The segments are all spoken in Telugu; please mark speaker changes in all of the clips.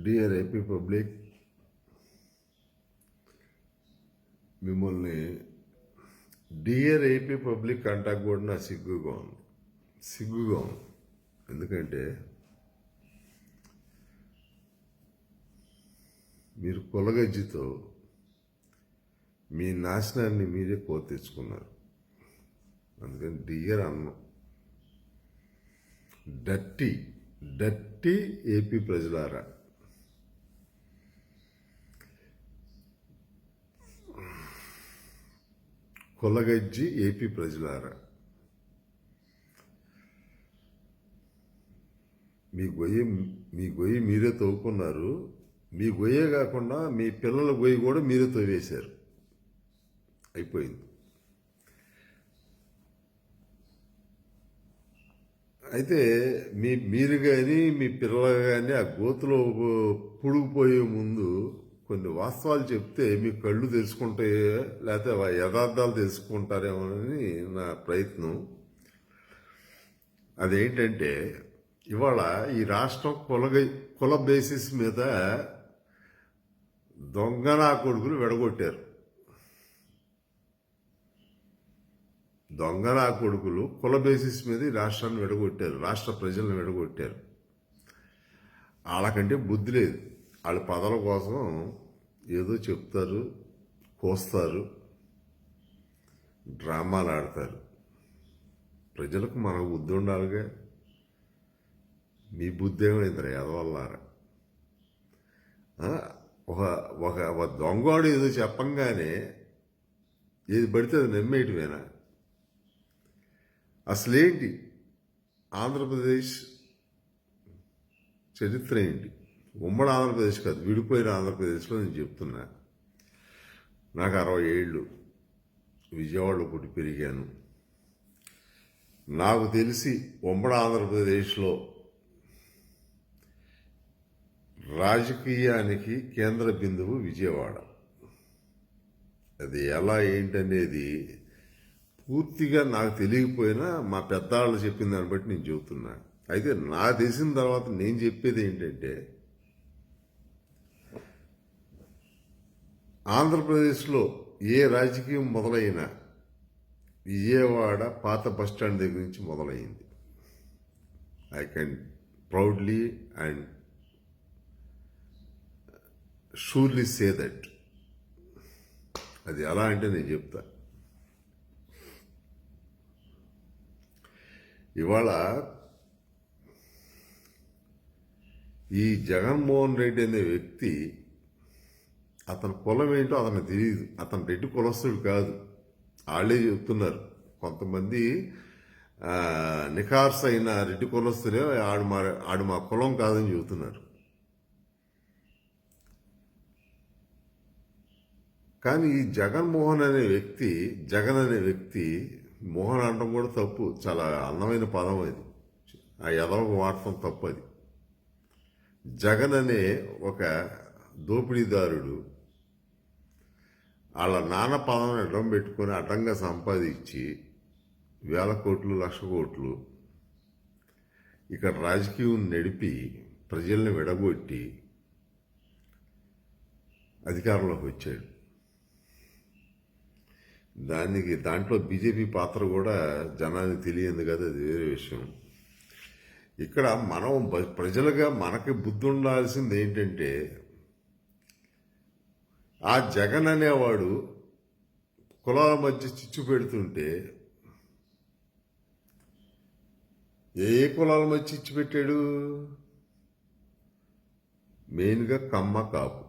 Speaker 1: డియర్ ఏపీ పబ్లిక్, మిమ్మల్ని డియర్ ఏపీ పబ్లిక్ అంటాక కూడా నా సిగ్గుగా ఉంది. ఎందుకంటే మీరు కొలగజ్జితో మీ నాశనాన్ని మీరే కోరి తెచ్చుకున్నారు. అందుకని డియర్ అన్నం. డట్టి ఏపీ ప్రజలారా, కొలగజ్జి ఏపీ ప్రజలారా, మీ గొయ్యి మీరే తవ్వుకున్నారు. మీ గొయ్యే కాకుండా మీ పిల్లల గొయ్యి కూడా మీరే తవ్వేశారు. అయిపోయింది. అయితే మీరు కానీ మీ పిల్లలు కానీ ఆ గోతులో పుడుకుపోయే ముందు కొన్ని వాస్తవాలు చెప్తే మీ కళ్ళు తెలుసుకుంటాయి, లేకపోతే యథార్థాలు తెలుసుకుంటారేమోనని నా ప్రయత్నం. అదేంటంటే, ఇవాళ ఈ రాష్ట్రం కుల బేసిస్ మీద దొంగనా కొడుకులు విడగొట్టారు. దొంగనా కొడుకులు కుల బేసిస్ మీద ఈ రాష్ట్రాన్ని విడగొట్టారు, రాష్ట్ర ప్రజలను విడగొట్టారు. వాళ్ళకంటే బుద్ధి లేదు. వాళ్ళ పదవుల కోసం ఏదో చెప్తారు, కోస్తారు, డ్రామాలు ఆడతారు. ప్రజలకు మనకు బుద్ధి ఉండాలిగా. మీ బుద్ధి ఏమైందిరా ఎదవల్లారా? ఒక దొంగవాడు ఏదో చెప్పంగానే ఏది పడితే అది నమ్మేయటమేనా? అసలేంటి ఆంధ్రప్రదేశ్ చరిత్ర ఏంటి? ఉమ్మడి ఆంధ్రప్రదేశ్ కాదు, విడిపోయిన ఆంధ్రప్రదేశ్లో నేను చెప్తున్నా. నాకు 60 ఏళ్ళు, విజయవాడలో పుట్టి పెరిగాను. నాకు తెలిసి ఉమ్మడి ఆంధ్రప్రదేశ్లో రాజకీయానికి కేంద్ర బిందువు విజయవాడ. అది ఎలా ఏంటనేది పూర్తిగా నాకు తెలియకపోయినా మా పెద్దవాళ్ళు చెప్పిన దాన్ని బట్టి నేను చెబుతున్నా. అయితే నాకు తెలిసిన తర్వాత నేను చెప్పేది ఏంటంటే, ఆంధ్రప్రదేశ్లో ఏ రాజకీయం మొదలైనా విజయవాడ పాత బస్టాండ్ దగ్గర నుంచి మొదలైంది. I can proudly and surely say that. అది ఎలా అంటే నేను చెప్తా. ఇవాళ ఈ జగన్మోహన్ రెడ్డి అనే వ్యక్తి, అతని కులం ఏంటో అతనికి తెలియదు. అతను రెడ్డి కులస్తుడు కాదు. వాళ్ళే చెప్తున్నారు కొంతమంది. నిఖార్స్ అయిన రెడ్డి కులస్తులే ఆడు మా కులం కాదని చెబుతున్నారు. కానీ ఈ జగన్మోహన్ అనే వ్యక్తి, జగన్ అనే వ్యక్తి, మోహన్ అనడం కూడా తప్పు, చాలా అందమైన పదం అది. ఆ ఎదవకు వాడటం తప్పు. అది జగన్ అనే ఒక దోపిడీదారుడు వాళ్ళ నాన్న పదం అడ్డం పెట్టుకొని అడ్డంగా సంపాదించి 1000 కోట్లు 1,00,000 కోట్లు ఇక్కడ రాజకీయం నడిపి ప్రజల్ని విడగొట్టి అధికారంలోకి వచ్చాడు. దాంట్లో బీజేపీ పాత్ర కూడా జనానికి తెలియదు కదా, అది వేరే విషయం. ఇక్కడ మనం ప్రజలుగా మనకి బుద్ధి ఉండాల్సింది ఏంటంటే, ఆ జగన్ అనేవాడు కులాల మధ్య చిచ్చు పెడుతుంటే, ఏ కులాల మధ్య చిచ్చు పెట్టాడు? మెయిన్గా కమ్మ కాపు.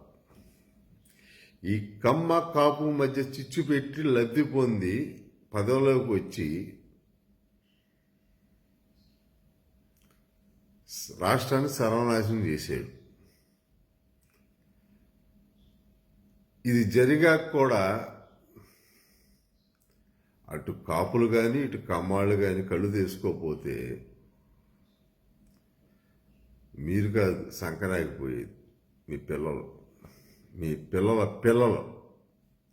Speaker 1: ఈ కమ్మ కాపు మధ్య చిచ్చు పెట్టి లబ్ధి పొంది పదవిలోకి వచ్చి రాష్ట్రాన్ని సర్వనాశనం చేశాడు. ఇది జరిగాక కూడా అటు కాపులు కానీ ఇటు కమ్మాళ్ళు కానీ కళ్ళు తీసుకోకపోతే మీరు కాదు సంకనాగిపోయేది మీ పిల్లలు, మీ పిల్లలు.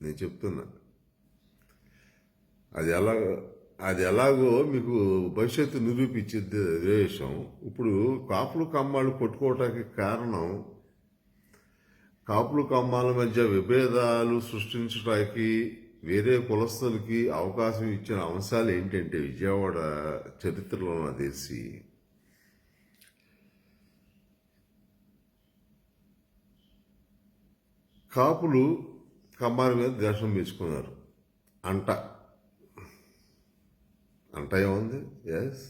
Speaker 1: నేను చెప్తున్నా. అది ఎలాగో మీకు భవిష్యత్తు నిరూపించేది అదే విషయం. ఇప్పుడు కాపులు కమ్మాళ్ళు కొట్టుకోవటానికి కారణం కాపులు కమ్మాల మధ్య విభేదాలు సృష్టించడానికి వేరే కులస్తులకి అవకాశం ఇచ్చిన అంశాలు ఏంటంటే విజయవాడ చరిత్రలో నాకు తెలిసి కాపులు కమ్మాల మీద ద్వేషం పెంచుకున్నారు. అంట అంట ఏముంది? ఎస్,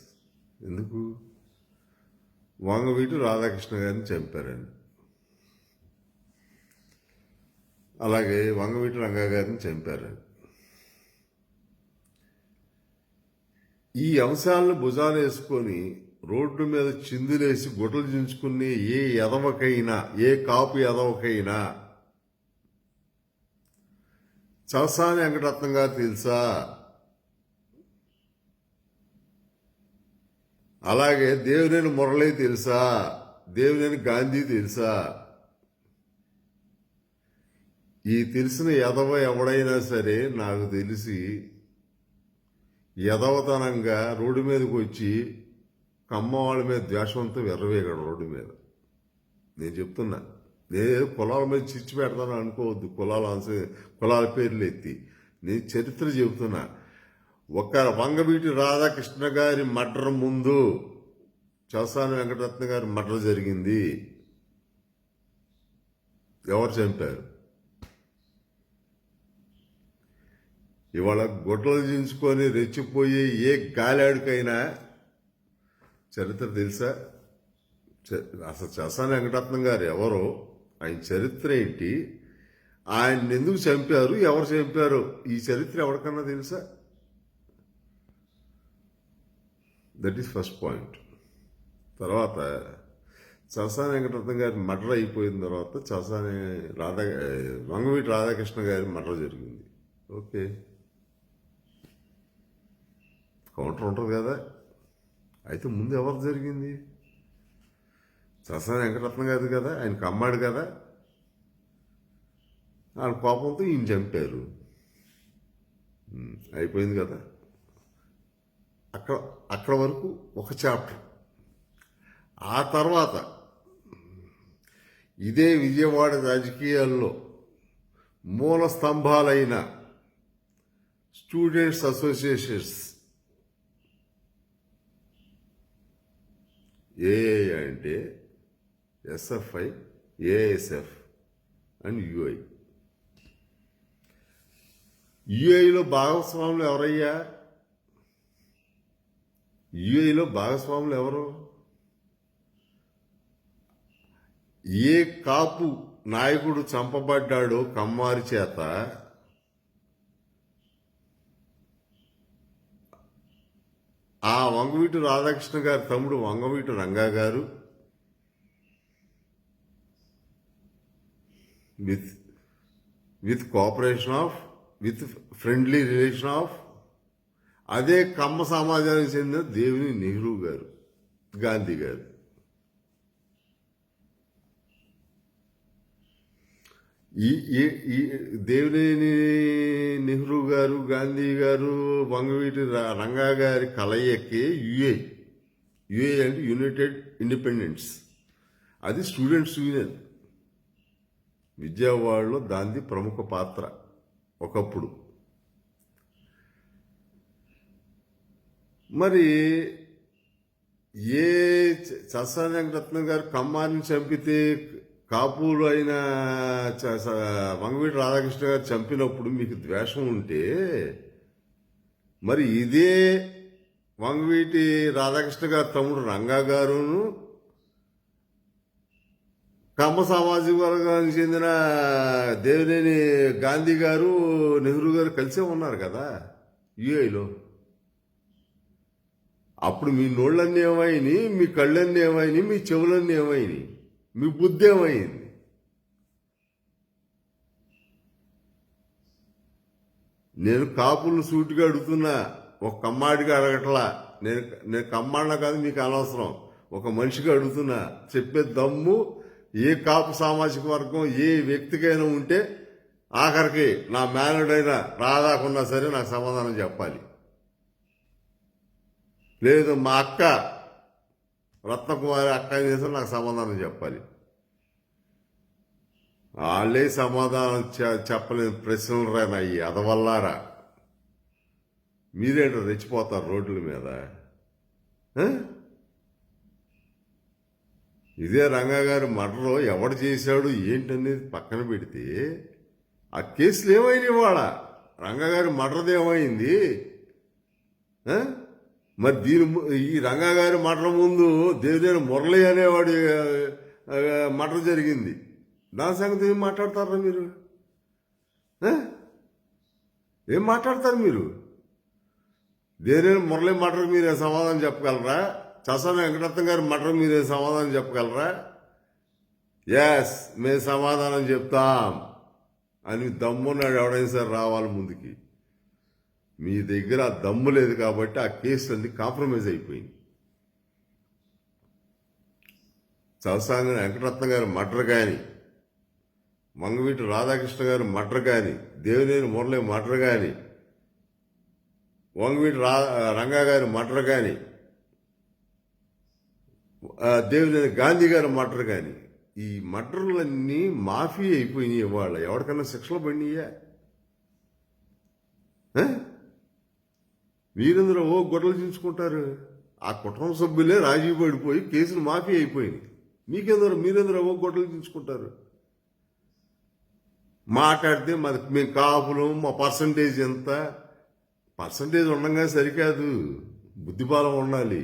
Speaker 1: ఎందుకు? వంగవీటి రాధాకృష్ణ గారిని చంపారండి, అలాగే వంగవీటి రంగా గారిని చంపారండి. ఈ అంశాలను భుజాన వేసుకొని రోడ్డు మీద చిందులేసి గుడ్డలు చించుకుని ఏ ఎదవకైనా, ఏ కాపు ఎదవకైనా చలసాని వెంకటరత్నం గారు తెలుసా, అలాగే దేవినేని మురళి తెలుసా, దేవినేని గాంధీ తెలుసా? ఈ తెలిసిన ఎదవ ఎవడైనా సరే నాకు తెలిసి ఎదవతనంగా రోడ్డు మీదకి వచ్చి కమ్మవాళ్ళ మీద ద్వేషంతో వెర్రవేయగడు రోడ్డు మీద. నేను చెప్తున్నా, నేను కులాల మీద చిచ్చు పెడతాను అనుకోవద్దు, కులాల పేర్లు ఎత్తి. నేను చరిత్ర చెబుతున్నా. ఒక వంగవీటి రాధాకృష్ణ గారి మర్డర్ ముందు చలసాని వెంకటరత్న గారి మర్డర్ జరిగింది. ఎవరు చంపారు? ఇవాళ గుడ్డలు దించుకొని రెచ్చిపోయి ఏ గాలాడికైనా చరిత్ర తెలుసా? అసలు చలసాని వెంకటరత్నం గారు ఎవరో, ఆయన చరిత్ర ఏంటి, ఆయన ఎందుకు చంపారు, ఎవరు చంపారు, ఈ చరిత్ర ఎవరికన్నా తెలుసా? That is first point. తర్వాత చలసాని వెంకటరత్నం గారి మర్డర్ అయిపోయిన తర్వాత వంగవీటి రాధాకృష్ణ గారి మర్డర్ జరిగింది. ఓకే, కౌంటర్ ఉంటుంది కదా. అయితే ముందు ఎవరు జరిగింది? చలసాని వెంకటరత్నం గారి కదా, ఆయన కమ్మాడు కదా. ఆయన కోపంతో ఈయన చంపారు, అయిపోయింది కదా. అక్కడ వరకు ఒక చాప్టర్. ఆ తర్వాత ఇదే విజయవాడ రాజకీయాల్లో మూల స్తంభాలైన స్టూడెంట్స్ అసోసియేషన్స్, ఏఐ అంటే ఎస్ఎఫ్ఐ, ఏఎస్ఎఫ్ అండ్ యుఐ. యుఐలో భాగస్వాములు ఎవరయ్యా? యుఐలో భాగస్వాములు ఎవరు? ఏ కాపు నాయకుడు చంపబడ్డాడో కమ్మారి చేత, ఆ వంగవీటి రాధాకృష్ణ గారి తమ్ముడు వంగవీటి రంగా గారు with cooperation of, with friendly relation of అదే కమ్మ సమాజానికి చెందిన దేవినేని నెహ్రూ గారు, గాంధీ గారు. ఈ దేవినేని నెహ్రూ గారు, గాంధీ గారు, వంగవీటి రంగా గారి కలయికే యుఏ. యుఏ అంటే యునైటెడ్ ఇండిపెండెంట్స్. అది స్టూడెంట్స్ యూనియన్. విజయవాడలో దాంది ప్రముఖ పాత్ర ఒకప్పుడు. మరి ఏ చలసాని వెంకటరత్నం గారు కమ్మారిని చంపితే కాపులు అయిన వంగవీటి రాధాకృష్ణ గారు చంపినప్పుడు మీకు ద్వేషం ఉంటే, మరి ఇదే వంగవీటి రాధాకృష్ణ గారి తమ్ముడు రంగా గారును కమ్మ సామాజిక వర్గానికి చెందిన దేవినేని గాంధీ గారు, నెహ్రూ గారు కలిసే ఉన్నారు కదా యుఐలో. అప్పుడు మీ నోళ్ళన్నీ ఏమైనాయి, మీ కళ్ళన్నీ ఏమైనాయి, మీ చెవులన్నీ ఏమైనాయి, మీ బుద్ధి ఏమైంది? నేను కాపులను సూటిగా అడుగుతున్నా, ఒక కమ్మాడిగా అడగట్లా. నేను కమ్మాడినా కాదు, మీకు అనవసరం. ఒక మనిషిగా అడుగుతున్నా. చెప్పే దమ్ము ఏ కాపు సామాజిక వర్గం ఏ వ్యక్తికైనా ఉంటే, ఆఖరికి నా మేనడైనా రాదాకున్నా సరే నాకు సమాధానం చెప్పాలి. లేదు మా అక్క రత్నకుమారి అక్క చేసిన నాకు సమాధానం చెప్పాలి. వాళ్ళే సమాధానం చెప్పలేని ప్రశ్నలు రానా ఈ అదవల్లారా. మీరేంటో రెచ్చిపోతారు రోడ్ల మీద. ఆ? ఇదే రంగా గారి మర్డర్ ఎవడు చేశాడు ఏంటనేది పక్కన పెడితే ఆ కేసులు ఏమైంది వాళ్ళ రంగా గారి మర్డర్ది ఏమైంది? ఆ? మరి ఈ రంగా గారి మర్డర్ ముందు దేవినేని మురళి అనేవాడి మర్డర్ జరిగింది. దాని సంగతి ఏం మాట్లాడతారా మీరు? ఆ? ఏం మాట్లాడతారు మీరు? దేవినేని మురళి మర్డర్ మీరే సమాధానం చెప్పగలరా? చసన వెంకటరత్నం గారి మర్డర్ మీరే సమాధానం చెప్పగలరా? ఎస్ మేము సమాధానం చెప్తాం అని దమ్మున్నాడు ఎవడైనా సరే రావాలి ముందుకి. మీ దగ్గర ఆ దమ్ము లేదు కాబట్టి ఆ కేసులన్నీ కాంప్రమైజ్ అయిపోయింది. చలసాని వెంకటరత్నం గారి మర్డర్ కానీ, మంగవీటి రాధాకృష్ణ గారి మర్డర్ కానీ, దేవినేని మురళి మర్డర్ కానీ, వంగవీటి రంగా గారి మర్డర్ కానీ, దేవినేని గాంధీ గారి మర్డర్ కానీ, ఈ మర్డర్లన్నీ మాఫీ అయిపోయినాయి. ఇవాళ ఎవరికన్నా శిక్షలు పడినాయా? మీరందరూ గొడవలు చించుకుంటారు. ఆ కుటుంబ సభ్యులే రాజీ పడిపోయి కేసులు మాఫీ అయిపోయింది. మీరెందరూ గొడవలు చించుకుంటారు. మాట్లాడితే మేము కాపులం, మా పర్సంటేజ్ ఎంత? పర్సంటేజ్ ఉండగా సరికాదు, బుద్ధిబలం ఉండాలి.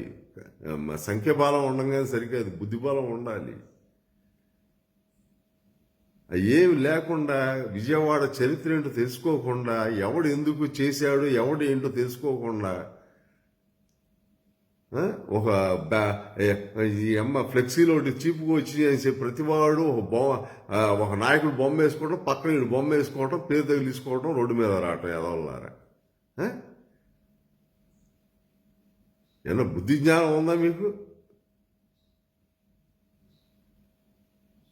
Speaker 1: సంఖ్యాబలం ఉండగా సరికాదు, బుద్ధిబలం ఉండాలి. ఏమి లేకుండా విజయవాడ చరిత్ర ఏంటో తెలుసుకోకుండా, ఎవడు ఎందుకు చేశాడు ఎవడు ఏంటో తెలుసుకోకుండా ఒక ఫ్లెక్సీలో చీపుకు వచ్చి అని చెప్పి ప్రతివాడు ఒక నాయకుడు బొమ్మ వేసుకోవడం, పక్కన వీడు బొమ్మ వేసుకోవడం, పేరు తగిలిసుకోవడం, రోడ్డు మీద రావటం ఎదవల్లారా. ఏమన్నా బుద్ధి జ్ఞానం ఉందా మీకు?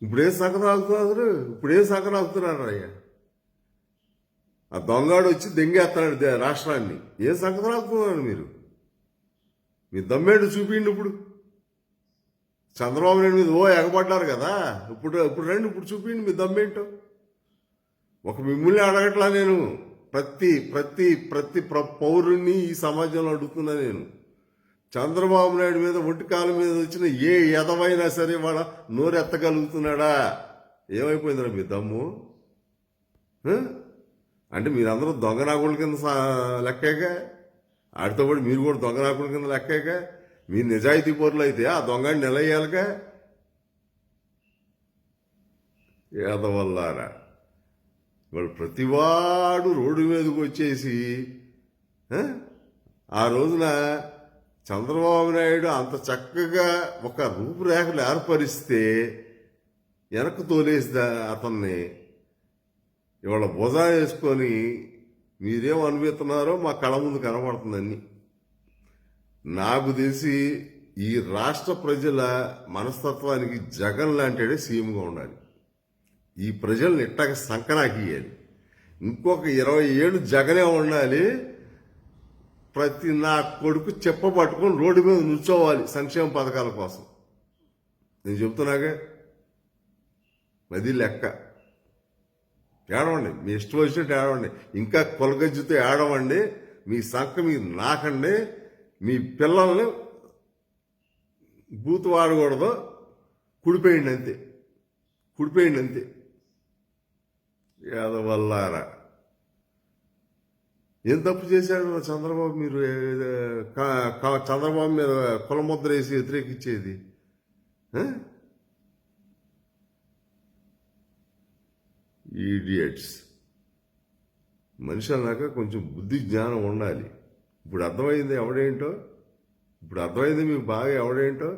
Speaker 1: ఇప్పుడే సగరాగుతున్నారు అయ్యా. ఆ దొంగాడు వచ్చి దెంగేస్తున్నాడు రాష్ట్రాన్ని. ఏ సగరాగుతున్నారు మీరు? మీ దమ్మేంటో చూపిండి. ఇప్పుడు చంద్రబాబు నాయుడు మీద ఎగబడ్డారు కదా, ఇప్పుడు రండి, ఇప్పుడు చూపిండి మీ దమ్మేంటో. ఒక మిమ్మల్ని అడగట్లా నేను, ప్రతి ప్రతి ప్రతి పౌరుణ్ణి ఈ సమాజంలో అడుగుతున్నా నేను. చంద్రబాబు నాయుడు మీద ఒంటికాల మీద వచ్చిన ఏ ఎదవైనా సరే వాళ్ళ నోరెత్తగలుగుతున్నాడా? ఏమైపోయిందిరా మీ దమ్ము? అంటే మీరందరూ దొంగనాకుల కింద లెక్కేగా, ఆడితో పాటు మీరు కూడా దొంగనాకుల కింద లెక్కేగా. మీరు నిజాయితీ పౌరులు అయితే ఆ దొంగని నిలయ్యాలిగా. ఎదవల్లారా, వాళ్ళు ప్రతివాడు రోడ్డు మీదకి వచ్చేసి ఆ రోజున చంద్రబాబు నాయుడు అంత చక్కగా ఒక రూపురేఖలు ఏర్పరిస్తే వెనక్కు తోలేసి అతన్ని ఇవాళ భుజా వేసుకొని మీరేం అనుభవిస్తున్నారో మా కళ్ళ ముందు కనబడుతుందని. నాకు తెలిసి ఈ రాష్ట్ర ప్రజల మనస్తత్వానికి జగన్ లాంటిడే సీఎంగా ఉండాలి. ఈ ప్రజల్ని ఇట్టక సంకనాకియాలి. ఇంకొక 20 ఏళ్ళు జగనే ఉండాలి. ప్రతి నా కొడుకు చెప్పబట్టుకొని రోడ్డు మీద నుంచోవాలి సంక్షేమ పథకాల కోసం. నేను చెబుతున్నాగా, అది లెక్క. ఏడవండి, మీ ఇష్టం వచ్చినట్టు ఏడవండి. ఇంకా కొలగజ్జుతో ఏడవండి. మీ సంఖ మీరు నాకండి. మీ పిల్లల్ని బూతు వాడకూడదు, కుడిపోయింది అంతే, కుడిపోయింది అంతే. ఏదవల్లారా, ఏం తప్పు చేశాడు చంద్రబాబు? మీరు చంద్రబాబు మీద కులముద్ర వేసి వ్యతిరేకించేది? ఈడియట్స్. మనిషి అన్నాక కొంచెం బుద్ధి జ్ఞానం ఉండాలి. ఇప్పుడు అర్థమైంది ఎవడేంటో, ఇప్పుడు అర్థమైంది మీకు బాగా ఎవడేంటో.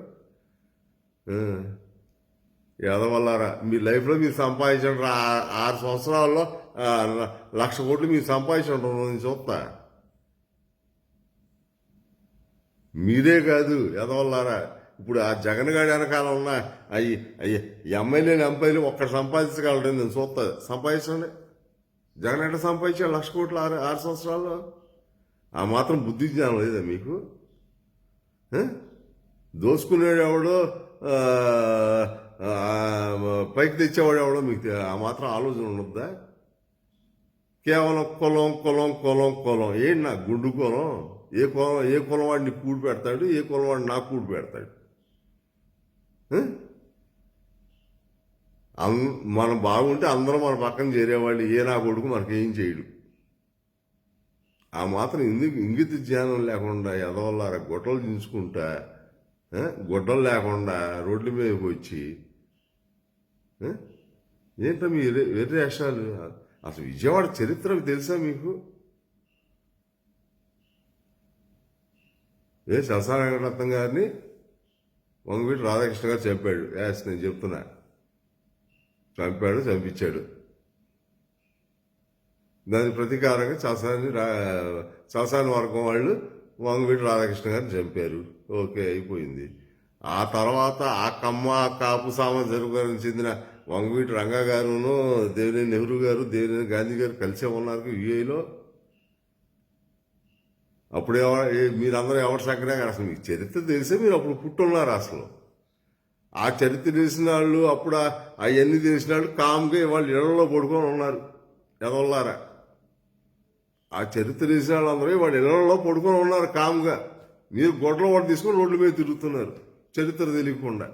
Speaker 1: ఎదవల్లారా, మీ లైఫ్లో మీరు సంపాదించండి. 6 సంవత్సరాల్లో 1,00,000 కోట్లు మీరు సంపాదించండి. నేను చూస్తా. మీరే కాదు ఎదవల్లారా, ఇప్పుడు ఆ జగన్ గారి వెనకాల ఉన్న ఎమ్మెల్యేలు ఎంపీలు ఒక్కడు సంపాదించగలరు. నేను చూస్తా. సంపాదించండి. జగన్ ఎట్లా సంపాదించాడు 1,00,000 కోట్లు 6 సంవత్సరాల్లో? ఆ మాత్రం బుద్ధి జ్ఞానం లేదా మీకు? దోసుకునేవాడు పైకి తెచ్చేవాడు ఎవడో మీకు ఆ మాత్రం ఆలోచన ఉండద్దా? కేవలం కులం కులం కులం కులం. ఏంటి నా గుండు కులం? ఏ కులం వాడిని కూడి పెడతాడు, ఏ కులం వాడిని నాకు కూడి పెడతాడు? మనం బాగుంటే అందరూ మన పక్కన చేరేవాళ్ళు. ఏ నా కొడుకు మనకేం చేయడు. ఆ మాత్రం ఇంగిత జ్ఞానం లేకుండా ఎదవల్లారా గుట్టలు దించుకుంటా, గుడ్డలు లేకుండా రోడ్ల మీదకి వచ్చి ఏంటో మీ వెర్రి వేషాలు. అసలు విజయవాడ చరిత్ర తెలుసా మీకు? చలసాని వెంకటరత్నం గారిని వంగవీటి రాధాకృష్ణ గారు చంపాడు. నేను చెప్తున్నా, చంపించాడు. దాని ప్రతీకారంగా చలసాని వర్గం వాళ్ళు వంగవీటి రాధాకృష్ణ గారిని చంపారు. ఓకే, అయిపోయింది. ఆ తర్వాత ఆ కమ్మ కాపు సామాజిక వర్గానికి చెందిన వంగవీటి రంగా గారును దేవినేని నెహ్రూ గారు, దేవినేని గాంధీ గారు కలిసే ఉన్నారు యుఏలో. అప్పుడు మీరందరూ ఎవరు సంకరే అసలు మీకు చరిత్ర తెలిసే మీరు అప్పుడు పుట్టున్నారు. అసలు ఆ చరిత్ర తెలిసిన వాళ్ళు, అప్పుడు అవన్నీ తెలిసిన వాళ్ళు కామ్గా వాళ్ళు ఇళ్లలో పడుకొని ఉన్నారు. ఎదవల్లారా, ఆ చరిత్ర తెలిసిన వాళ్ళందరూ వాళ్ళు ఇళ్లలో పడుకొని ఉన్నారు కామ్గా. మీరు గొడ్డల వాడు తీసుకొని రోడ్ల మీద తిరుగుతున్నారు చరిత్ర తెలియకుండా.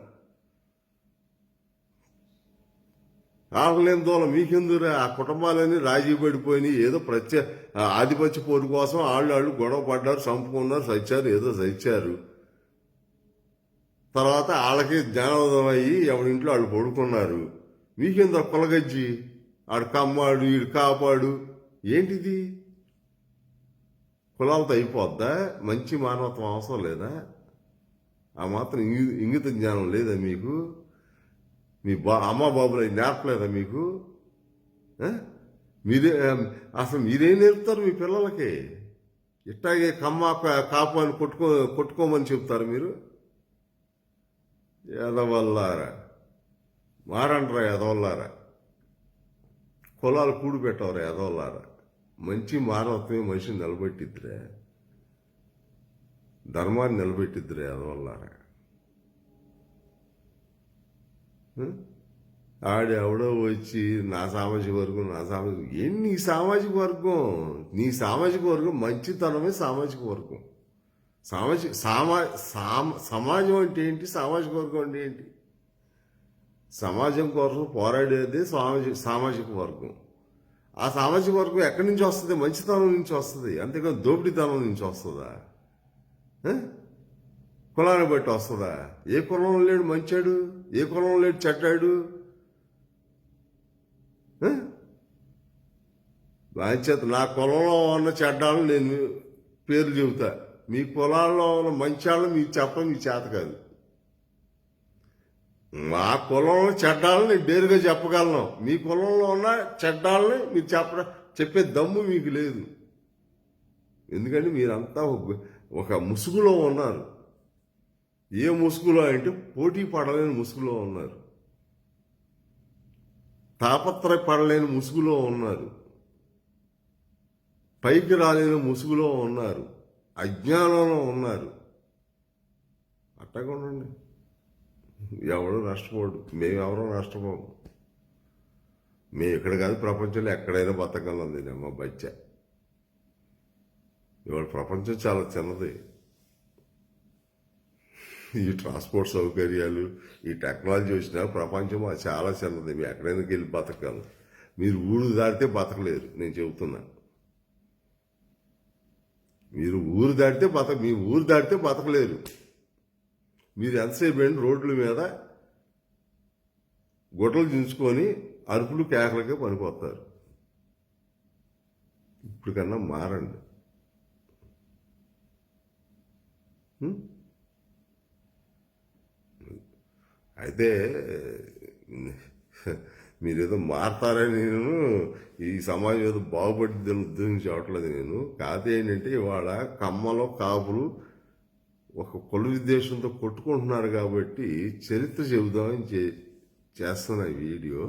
Speaker 1: ఆకలేని దూలం మీకెందుకు? ఆ కుటుంబాలన్నీ రాజీ పడిపోయినాయి. ఏదో ఆధిపత్య పోరు కోసం వాళ్ళు గొడవ పడ్డారు, చంపుకున్నారు, సచ్చారు, ఏదో సచ్చారు. తర్వాత వాళ్ళకి జ్ఞానోదయం అయ్యి ఎవరింట్లో వాళ్ళు పడుకున్నారు. మీకెందుకు కొలగజ్జి? ఆడు కమ్మాడు, ఈడు కాపాడు. ఏంటిది? కులాలతో అయిపోద్దా? మంచి మానవత్వం అవసరం లేదా? ఆ మాత్రం ఇంగిత జ్ఞానం లేదా మీకు? మీ అమ్మ బాబులు నేర్పలేదా మీకు? మీరేం నేర్పుతారు మీ పిల్లలకి? ఇట్టాగే కమ్మ కాపు అని కొట్టుకోమని చెప్తారు మీరు? ఎదవల్లారా, మారంటారా ఎదవల్లారా, కులాలు కూడి పెట్టవరా ఎదవల్లారా. మంచి మానవత్వమే మనిషిని నిలబెట్టిద్దిరే, ధర్మాన్ని నిలబెట్టిద్దిరే ఎదవల్లారా. ఆడెవడో వచ్చి నా సామాజిక వర్గం ఏంటి నీ సామాజిక వర్గం? నీ సామాజిక వర్గం మంచితనమే సామాజిక వర్గం. సమాజం అంటే ఏంటి? సామాజిక వర్గం అంటే ఏంటి? సమాజం కోసం పోరాడేది సామాజిక వర్గం. ఆ సామాజిక వర్గం ఎక్కడి నుంచి వస్తుంది? మంచితనం నుంచి వస్తుంది, అంతేకాదు దోపిడీతనం నుంచి వస్తుందా? కులాన్ని బట్టి వస్తుందా? ఏ కులంలో లేడు మంచాడు, ఏ కులంలో లేడు చెడ్డాడు. బాధ్యత నా కులంలో ఉన్న చెడ్డాలను నేను పేర్లు చెబుతా. మీ కులాల్లో ఉన్న మంచాలను మీకు చెప్పడం మీ చేత కాదు. మా కులంలో చెడ్డాలను నేను డేరుగా చెప్పగలను. మీ కులంలో ఉన్న చెడ్డాలని మీరు చెప్పే దమ్ము మీకు లేదు. ఎందుకంటే మీరంతా ఒక ముసుగులో ఉన్నారు. ఏ ముసుగులో అంటే పోటీ పడలేని ముసుగులో ఉన్నారు, తాపత్రయపడలేని ముసుగులో ఉన్నారు, పైకి రాలేని ముసుగులో ఉన్నారు, అజ్ఞానంలో ఉన్నారు. అట్టగా ఉండండి. ఎవడు నష్టపోడు, మేమెవరో నష్టపోము. మేము ఇక్కడ కాదు ప్రపంచంలో ఎక్కడైనా బతకగలం. మా బచ్చ ఇవాళ ప్రపంచం చాలా చిన్నది. ఈ ట్రాన్స్పోర్ట్ సౌకర్యాలు, ఈ టెక్నాలజీ వచ్చినా ప్రపంచం చాలా చిన్నది. మీరు ఎక్కడైనా వెళ్ళి బతకగలరు. మీరు ఊరు దాటితే బతకలేరు. నేను చెబుతున్నా, మీరు ఊరు దాటితే మీ ఊరు దాటితే బతకలేరు. మీరు ఎంతసేపు ఏంటి రోడ్ల మీద గుడ్డలు దించుకొని అరుపులు కేకలకే పనిపోతారు. ఇప్పుడు కన్నా మారండి. అయితే మీరేదో మారతారని నేను ఈ సమాజం ఏదో బాగుపడి ఉద్దేశించి అవట్లేదు నేను. కాదు ఏంటంటే ఇవాళ కమ్మలో కాపులు ఒక కుల విద్వేషంతో కొట్టుకుంటున్నారు కాబట్టి చరిత్ర చెబుదామని చేస్తున్న వీడియో.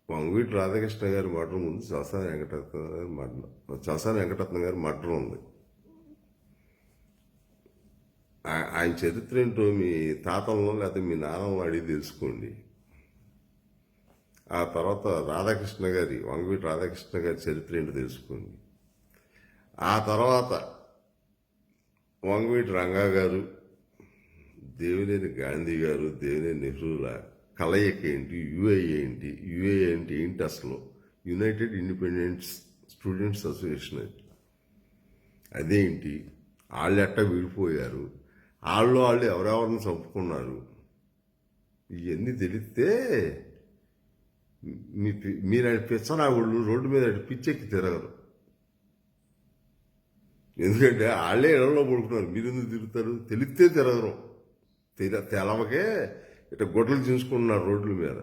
Speaker 1: వంగవీటి రాధాకృష్ణ గారి మర్డర్ ముందు చలసాని వెంకటరత్నం గారి మర్డర్ ఉంది. ఆయన చరిత్ర ఏంటో మీ తాతల్లో లేకపోతే మీ నాన్నలను అడిగి తెలుసుకోండి. ఆ తర్వాత రాధాకృష్ణ గారి వంగవీటి రాధాకృష్ణ గారి చరిత్ర ఏంటో తెలుసుకోండి. ఆ తర్వాత వంగవీటి రంగా గారు, దేవినేని గాంధీ గారు, దేవినేని నెహ్రూల కలయిక ఏంటి, యుఏ ఏంటి అసలు యునైటెడ్ ఇండిపెండెంట్స్ స్టూడెంట్స్ అసోసియేషన్ అదేంటి, వాళ్ళు ఎట్టా విడిపోయారు, వాళ్ళు ఎవరెవరిని చంపుకున్నారు, ఇవన్నీ తెలిస్తే మీరు ఆయన పిచ్చనాగుళ్ళు రోడ్డు మీద పిచ్చెక్కి తిరగరు. ఎందుకంటే వాళ్ళే ఇళ్లలో పడుకున్నారు, మీరు ఎందుకు తిరుగుతారు? తెలిస్తే తిరగరు. తెలవకే ఇట్లా గొడ్డలు చూసుకుంటున్నారు రోడ్ల మీద.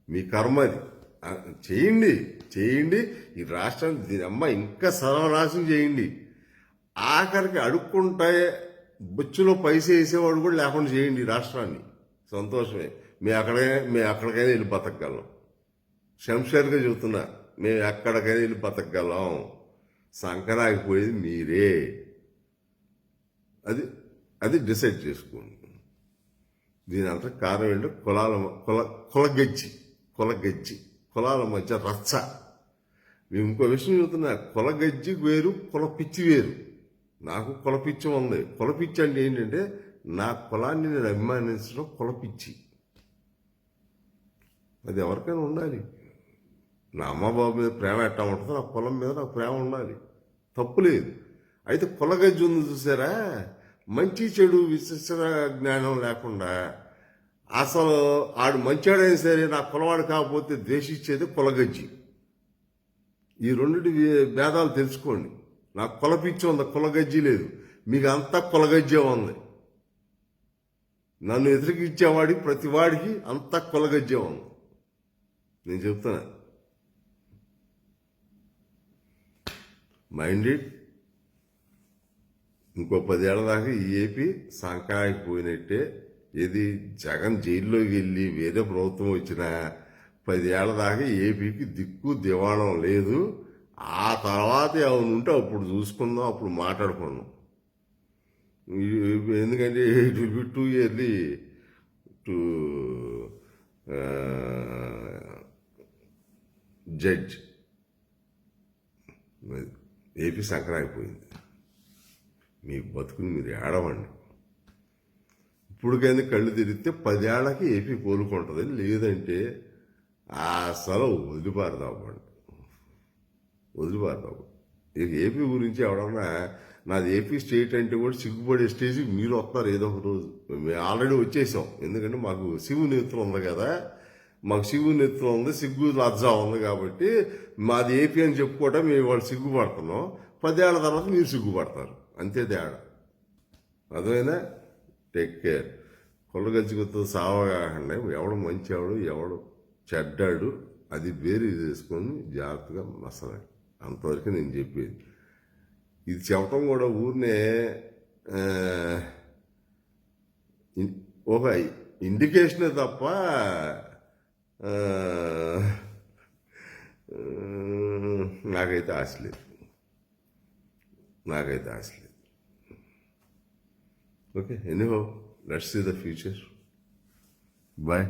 Speaker 1: మీ కర్మ అది. చేయండి. ఈ రాష్ట్రాన్ని దీని అమ్మ ఇంకా సర్వనాశనం చేయండి. ఆఖరికి అడుక్కుంటాయే బొచ్చులో పైసే వేసేవాడు కూడా లేకుండా చేయండి ఈ రాష్ట్రాన్ని. సంతోషమే. మేము ఎక్కడికైనా వెళ్ళి బతకగలం. శంషేర్గా చెబుతున్నా, మేము ఎక్కడికైనా వెళ్ళి బతకగలం. సంకరాగిపోయేది మీరే. అది డిసైడ్ చేసుకోండి. దీని అంతా కారణం ఏంటో కులాల మధ్య రచ్చ. మేము ఇంకో విషయం చెబుతున్నా, కులగజ్జి వేరు, కులపిచ్చి వేరు. నాకు కులపిచ్చి ఉంది. కులపిచ్చి అంటే ఏంటంటే నా కులాన్ని నేను అభిమానించడం కులపిచ్చి. అది ఎవరికైనా ఉండాలి. నా అమ్మబాబు మీద ప్రేమ ఎట్టా ఉంటుందో నా కులం మీద నాకు ప్రేమ ఉండాలి, తప్పులేదు. అయితే కులగజ్జి ఉంది చూసారా, మంచి చెడు విశిష్ట జ్ఞానం లేకుండా అసలు ఆడు మంచాడైనా సరే నా కులవాడు కాకపోతే ద్వేషించేది కులగజ్జి. ఈ రెండింటి భేదాలు తెలుసుకోండి. నాకు కులపిచ్చి ఉంది, కులగజ్జి లేదు. మీకు అంతా కులగజ్జే ఉంది. నన్ను ఎదురుకిచ్చేవాడికి ప్రతి వాడికి అంతా కులగజ్జే ఉంది. నేను చెప్తున్నా, మైండెడ్. ఇంకో 10 ఏళ్ల దాకా ఈ ఏపీ సంక్రాంతికి పోయినట్టే. ఇది జగన్ జైల్లోకి వెళ్ళి వేరే ప్రభుత్వం వచ్చినా 10 ఏళ్ల దాకా ఏపీకి దిక్కు దివాణం లేదు. ఆ తర్వాత ఏమైనా ఉంటే అప్పుడు చూసుకుందాం, అప్పుడు మాట్లాడుకుందాం. ఎందుకంటే it will be too early to judge. AP సంక్రాంతిపోయింది. మీ బతుకుని మీరు ఏడవండి. ఇప్పటికైనా కళ్ళు తిరిగితే 10 ఏళ్లకి ఏపీ కోలుకుంటుంది. లేదంటే అసలు వదిలిపారదామండి. ఇక ఏపీ గురించి ఎవడన్నా నాది ఏపీ స్టేట్ అంటే కూడా సిగ్గుపడే స్టేజ్కి మీరు వస్తారు ఏదో ఒక రోజు. మేము ఆల్రెడీ వచ్చేసాం. ఎందుకంటే మాకు శివు నేత్రం ఉంది కదా, సిగ్గు లజ్జా ఉంది. కాబట్టి మాది ఏపీ అని చెప్పుకోవటం మేము వాళ్ళు సిగ్గుపడుతున్నాం. 10 ఏళ్ల తర్వాత మీరు సిగ్గుపడతారు, అంతే తేడా. అదేనా? Take care. కొల్లగజ్జితో సావగాకండి. ఎవడు మంచివాడు ఎవడు చెడ్డాడు అది వేరు చేసుకొని జాగ్రత్తగా మసలాలి. అంతవరకు నేను చెప్పేది. ఇది చెప్పటం కూడా ఊరినే ఒక ఇండికేషనే తప్ప నాకైతే ఆశ లేదు. Okay, anyhow, let's see the future. Bye.